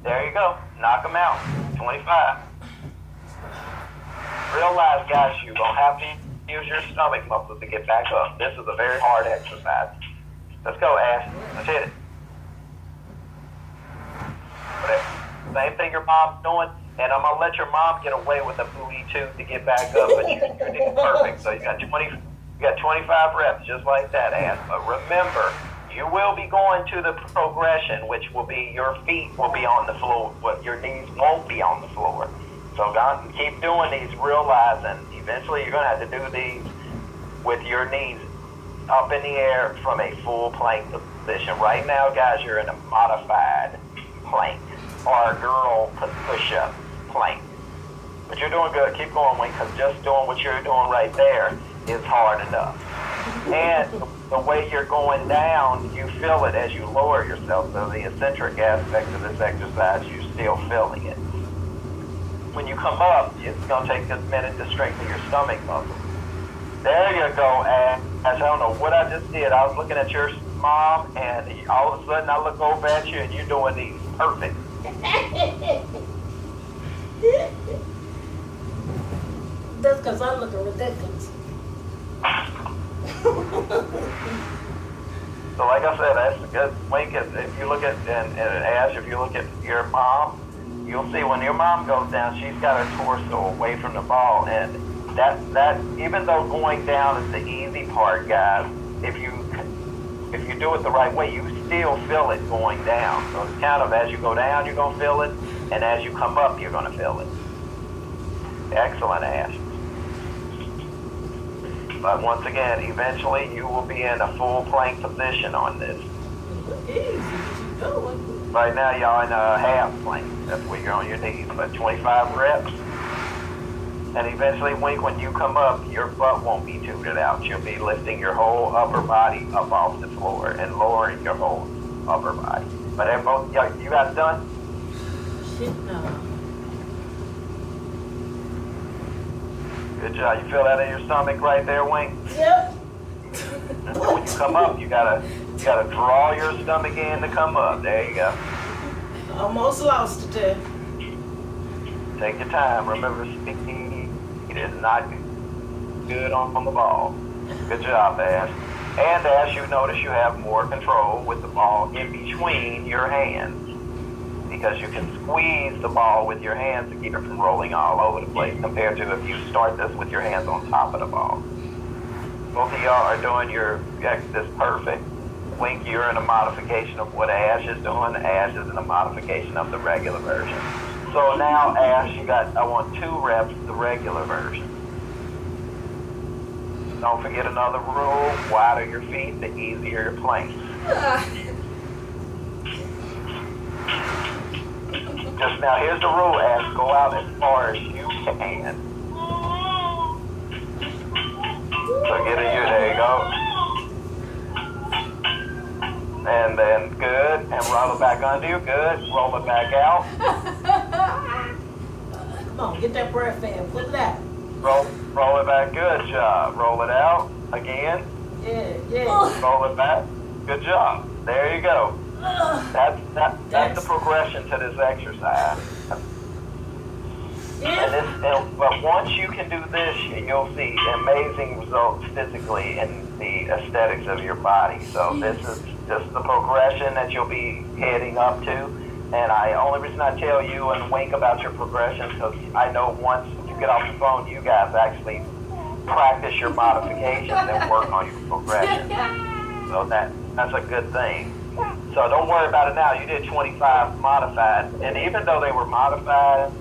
There you go. Knock them out. 25. Realize, guys, you're going to have to use your stomach muscles to get back up. This is a very hard exercise. Let's go, Ash. Let's hit it. Same thing your mom's doing, and I'm gonna let your mom get away with a booty too to get back up. But you're doing perfect. So you got 25 reps just like that, Ash. But remember, you will be going to the progression, which will be your feet will be on the floor, but your knees won't be on the floor. So God, keep doing these, realizing eventually you're gonna have to do these with your knees up in the air from a full plank position. Right now, guys, you're in a modified plank or a girl push-up plank. But you're doing good. Keep going, Wink, because just doing what you're doing right there is hard enough. And the way you're going down, you feel it as you lower yourself. So the eccentric aspect of this exercise, you're still feeling it. When you come up, it's going to take a minute to strengthen your stomach muscles. There you go, Ash. I don't know what I just did. I was looking at your mom, and all of a sudden I look over at you, and you're doing these perfect. That's because I'm looking ridiculous. So like I said, that's a good Wink. If you look at, and Ash, if you look at your mom, you'll see when your mom goes down, she's got her torso away from the ball, and that even though going down is the easy part, guys, if you do it the right way, you still feel it going down. So it's kind of as you go down, you're gonna feel it, and as you come up, you're gonna feel it. Excellent, Ash. But once again, eventually you will be in a full plank position on this. Easy, keep going. Right now, y'all in a half plank. That's where you're on your knees. But 25 reps. And eventually, Wink, when you come up, your butt won't be tooted out. You'll be lifting your whole upper body up off the floor and lowering your whole upper body. But you guys done? Shit, no. Good job. You feel that in your stomach right there, Wink? Yep. And when you come up, you gotta draw your stomach in to come up. There you go. Almost lost it there. Take your time. Remember, speed is not good on the ball. Good job, Ash. And Ash, you notice you have more control with the ball in between your hands, because you can squeeze the ball with your hands to keep it from rolling all over the place, compared to if you start this with your hands on top of the ball. Both of y'all are doing this perfect. Wink, you're in a modification of what Ash is doing. Ash is in a modification of the regular version. So now, Ash, I want 2 reps, the regular version. Don't forget another rule: wider your feet, the easier your plank. Just now, here's the rule, Ash. Go out as far as you can. So get in here, there you go. And then, good. And roll it back under you, good. Roll it back out. Come on, get that breath in. Put it out. Roll it back, good job. Roll it out, again. Yeah. Roll it back, good job. There you go. That's the progression to this exercise. Yeah. But once you can do this, you'll see amazing results physically in the aesthetics of your body. So this is just the progression that you'll be heading up to. And only reason I tell you and Wink about your progression, because I know once you get off the phone, you guys actually practice your modifications and work on your progression. So that's a good thing. So don't worry about it now. You did 25 modified, and even though they were modified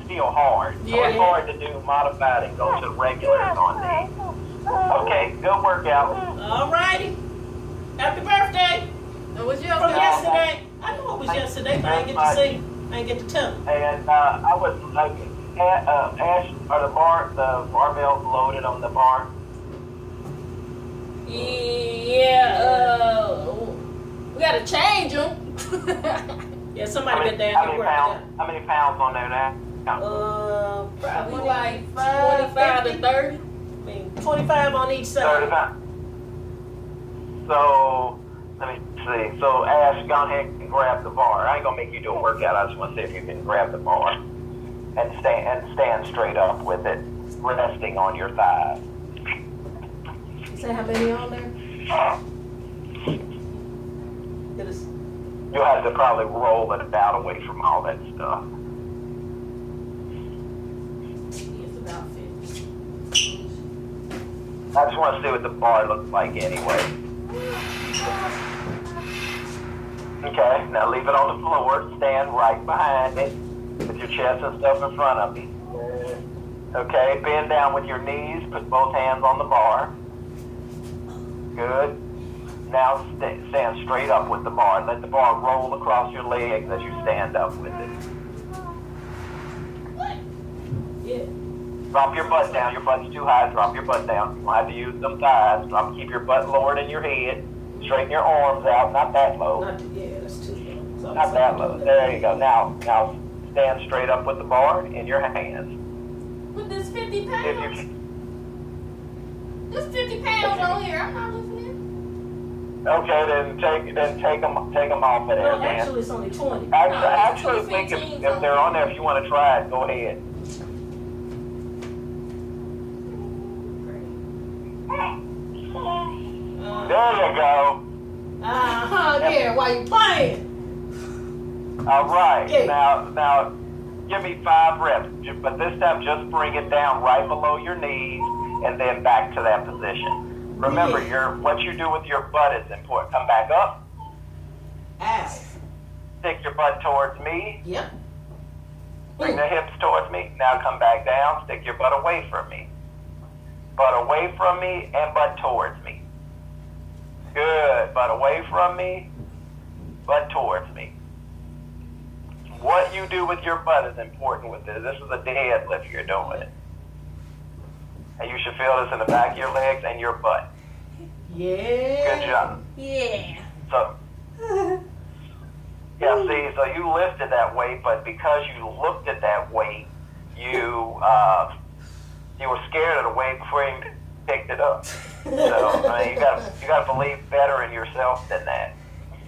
still hard. So it's hard to do modified and go to regulars on these. Okay, good workout. All righty. Happy birthday. It was your From birthday. yesterday. I know it was yesterday, but I didn't get to see. I didn't get to tell. And I was Ash, are the barbells loaded on the bar? Yeah, we gotta change them. Yeah, somebody got down here. How many pounds on there now? Probably like 25 to 30. I mean, 25 on each side. 35. So let me See, so Ash, go ahead and grab the bar. I ain't gonna make you do a workout. I just want to see if you can grab the bar and stand straight up with it, resting on your thighs. You say how many on there? It is. You'll have to probably roll it out away from all that stuff. It's about 50. I just want to see what the bar looks like anyway. Okay, now leave it on the floor. Stand right behind it with your chest and stuff in front of you. Okay, bend down with your knees. Put both hands on the bar. Good. Now stand straight up with the bar. Let the bar roll across your legs as you stand up with it. Yeah. Drop your butt down. Your butt's too high. Drop your butt down. You don't have to use them thighs. Keep your butt lower than your head. Straighten your arms out. Not that low. Yeah, that's too low. So Not that low. There you go. Now stand straight up with the bar in your hands. With this 50 If you pounds? can. There's 50 pounds on here. I'm not listening. Okay, then take them off of there, No, man. actually, it's only 20. Actually, think if they're on there, if you want to try it, go ahead. There you go. Yeah, why you playing? All right. Yeah. Now, give me 5 reps, but this time just bring it down right below your knees and then back to that position. Remember, what you do with your butt is important. Come back up. Ow. Stick your butt towards me. Yep. Bring the hips towards me. Now come back down. Stick your butt away from me. Butt away from me and butt towards me. Good. Butt away from me. Butt towards me. What you do with your butt is important with this. This is a deadlift you're doing. And you should feel this in the back of your legs and your butt. Yeah. Good job. Yeah. So, see, so you lifted that weight, but because you looked at that weight, you were scared of the weight before you picked it up. So, I mean, you got to believe better in yourself than that.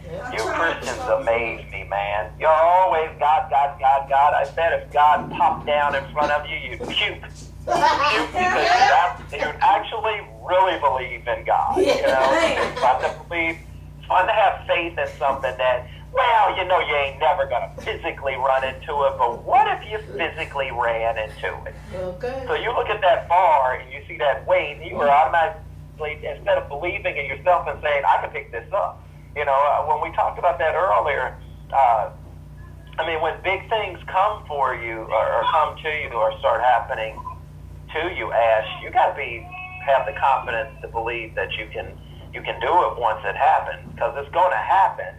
Yeah. You Christians amaze me, man. You're always God. I bet if God popped down in front of you, you'd puke. Because you actually really believe in God. You know, it's fun to have faith in something that, well, you know, you ain't never gonna physically run into it. But what if you physically ran into it? Okay. So you look at that bar and you see that weight, and you are automatically, instead of believing in yourself and saying, "I can pick this up," you know, when we talked about that earlier. I mean, when big things come for you or come to you or start happening to you, Ash, you got to have the confidence to believe that you can do it once it happens, because it's going to happen.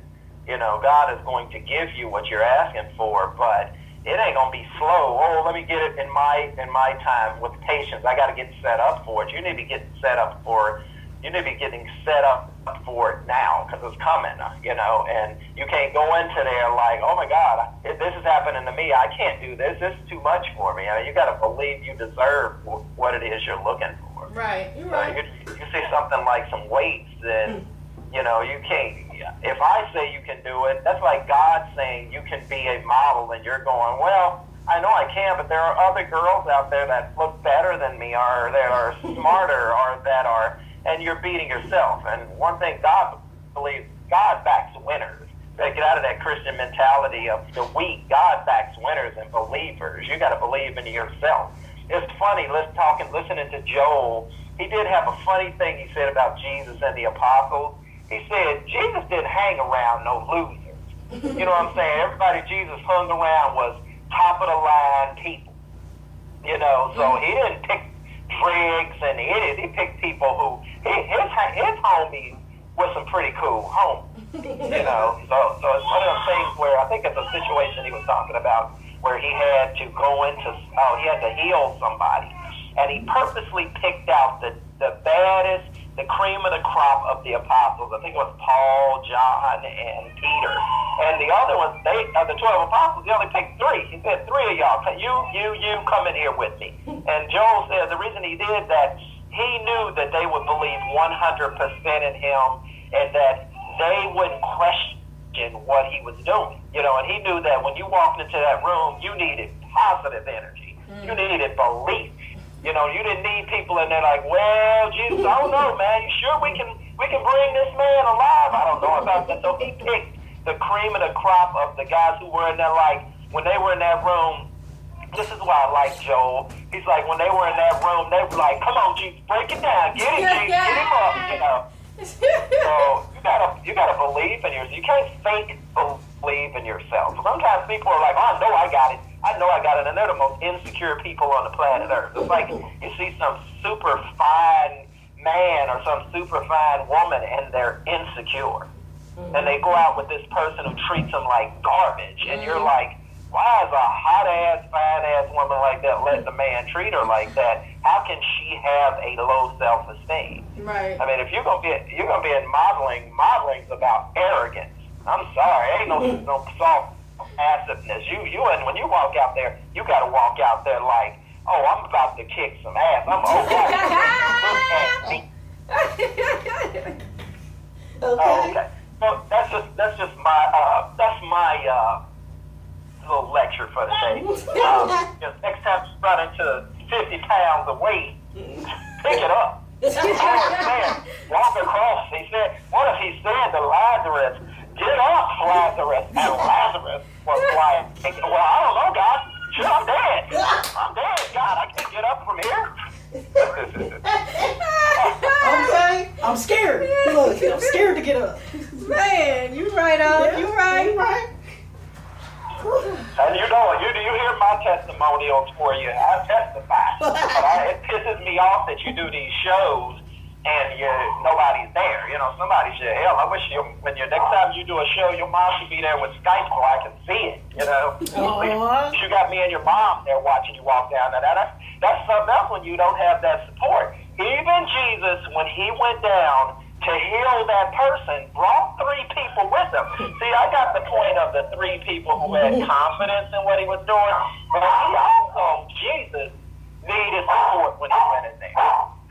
You know, God is going to give you what you're asking for, but it ain't going to be slow. Oh, let me get it in my time with patience. I got to get set up for it. You need to be getting set up for it. You need to be getting set up for it now, because it's coming, you know, and you can't go into there like, oh my God, this is happening to me. I can't do this. This is too much for me. I mean, you got to believe you deserve what it is you're looking for. Right. You're So right. you see something like some weights, then, you know, you can't. If I say you can do it, that's like God saying you can be a model, and you're going, well, I know I can, but there are other girls out there that look better than me, or that are smarter, or that are, and you're beating yourself. And one thing God believes, God backs winners. They get out of that Christian mentality of the weak. God backs winners and believers. You got to believe in yourself. It's funny, listening to Joel, he did have a funny thing he said about Jesus and the apostles. He said, Jesus didn't hang around no losers. You know what I'm saying? Everybody Jesus hung around was top of the line people. You know, so he didn't pick prigs and idiots. He picked people who, his homies were some pretty cool homies. You know, so it's one of those things where I think it's a situation he was talking about where he had to go into, he had to heal somebody. And he purposely picked out the baddest, the cream of the crop of the apostles. I think it was Paul, John, and Peter. And the other ones, of the 12 apostles, he only picked 3. He said, 3 of y'all, you come in here with me. And Joel said the reason he did that, he knew that they would believe 100% in him, and that they wouldn't question what he was doing. And he knew that when you walked into that room, you needed positive energy. You needed belief. You didn't need people in there like, well, Jesus, I don't know, man. You sure we can bring this man alive? I don't know about that. So he picked the cream of the crop of the guys who were in there. Like when they were in that room, this is why I like Joel. He's like, when they were in that room, they were like, come on, Jesus, break it down. Get him, Jesus, get him up, So you gotta believe in yourself. You can't fake believe in yourself. Sometimes people are like, oh, I know I got it. And they're the most insecure people on the planet Earth. It's like you see some super fine man or some super fine woman and they're insecure. And they go out with this person who treats them like garbage. And you're like, why is a hot-ass, fine-ass woman like that let the man treat her like that? How can she have a low self-esteem? Right. I mean, if you're gonna be in modeling's about arrogance. I'm sorry, ain't no soft passiveness. And when you walk out there, you gotta walk out there like, oh, I'm about to kick some ass. I'm okay. Okay. So that's just my little lecture for the day. Next time you run into 50 pounds of weight, pick it up. Walk across. What if he said to Lazarus, get up, Lazarus? And Lazarus was like, well, I don't know, God. Sure, I'm dead. God. I can't get up from here. Okay, I'm scared. Look, I'm scared to get up. Man, you right on. Yeah, you right. You right. And you hear my testimonials for you. I testify. But it pisses me off that you do these shows and nobody's there. Somebody should. Hell, I wish next time you do a show, your mom should be there with Skype so I can see it. You got me and your mom there watching you walk down. That's something else when you don't have that support. Even Jesus, when he went down to heal that person, brought 3 people with him. See, I got the point of the 3 people who had confidence in what he was doing, but he also, Jesus, needed support when he went in there.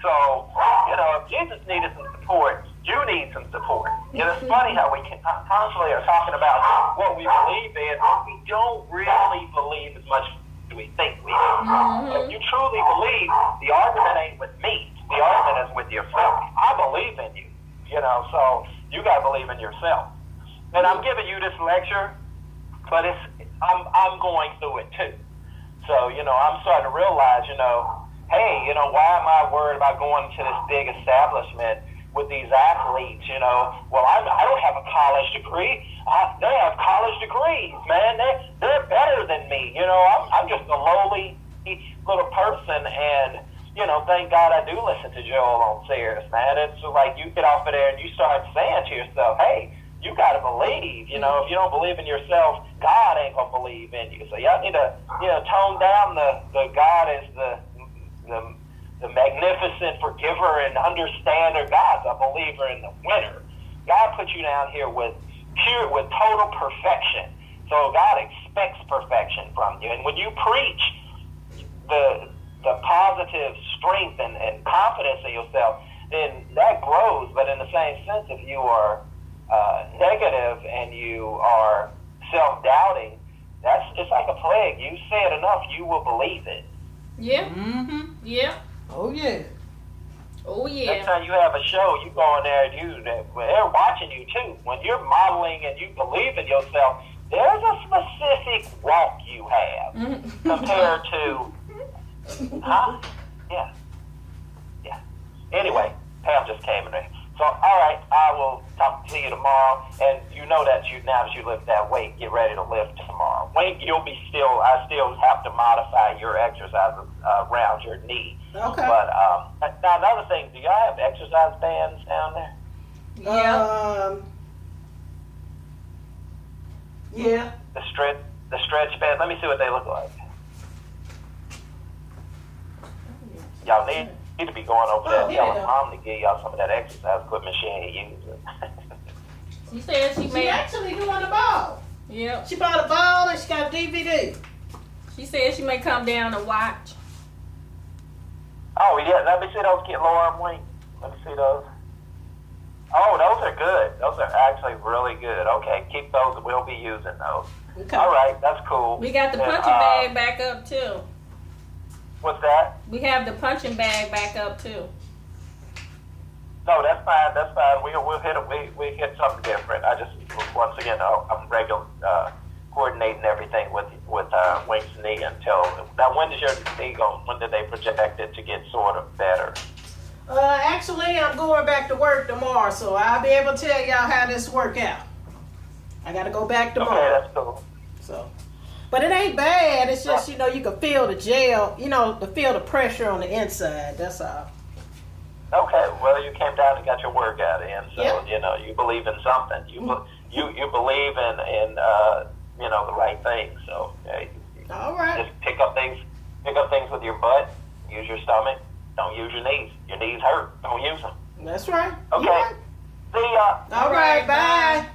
So, if Jesus needed some support, you need some support. It's funny how we constantly are talking about what we believe in, but we don't really believe as much as we think we do. If you truly believe, the argument ain't with me. The argument is with yourself. I believe in you. So you gotta believe in yourself. And I'm giving you this lecture, but I'm going through it too. So I'm starting to realize, hey, why am I worried about going to this big establishment with these athletes? Well, I don't have a college degree. They have college degrees, man. They're better than me. I'm just a lowly little person, and thank God I do listen to Joel on Sirius, man. It's like you get off of there and you start saying to yourself, hey, you got to believe. If you don't believe in yourself, God ain't going to believe in you. So y'all need to, tone down the God is the magnificent forgiver and understander. God's a believer in the winner. God put you down here with total perfection. So God expects perfection from you. And when you preach the positive strength and confidence in yourself, then that grows. But in the same sense, if you are negative and you are self-doubting, it's like a plague. You say it enough, you will believe it. Yeah. Mm-hmm. Yeah. Oh, yeah. Oh, yeah. Next time you have a show, you go in there and they're watching you too. When you're modeling and you believe in yourself, there's a specific walk you have compared to huh? Yeah. Anyway, Pam just came in there. So, all right, I will talk to you tomorrow. And now that you lift that weight, get ready to lift tomorrow. Weight, I still have to modify your exercises around your knee. Okay. But now another thing, do y'all have exercise bands down there? Yeah. The stretch band. Let me see what they look like. Y'all need to be going over there and telling Mom to give y'all some of that exercise equipment she ain't using. She said she She made. actually doing the ball. Yep. She bought a ball and she got a DVD. She said she may come down and watch. Oh yeah, let me see those kid lower arm weights. Let me see those. Oh, those are good. Those are actually really good. Okay, keep those. We'll be using those. Okay. All right, that's cool. We got the And, punching bag back up too. What's that? We have the punching bag back up too. No, that's fine. That's fine. We'll hit it. We hit something different. I just once again, I'm regular coordinating everything with Wings knee until now. When does your knee go? When did they project it to get sort of better? Actually, I'm going back to work tomorrow, so I'll be able to tell y'all how this work out. I gotta go back Okay, tomorrow. that's cool. So, but it ain't bad. It's just you can feel the gel. To feel the pressure on the inside. That's all. Okay, well, you came down and got your workout in, so Yep. you believe in something. You believe in the right things. So All right. just pick up things with your butt. Use your stomach. Don't use your knees. Your knees hurt. Don't use them. That's right. Okay. You right. See ya. All right. Bye.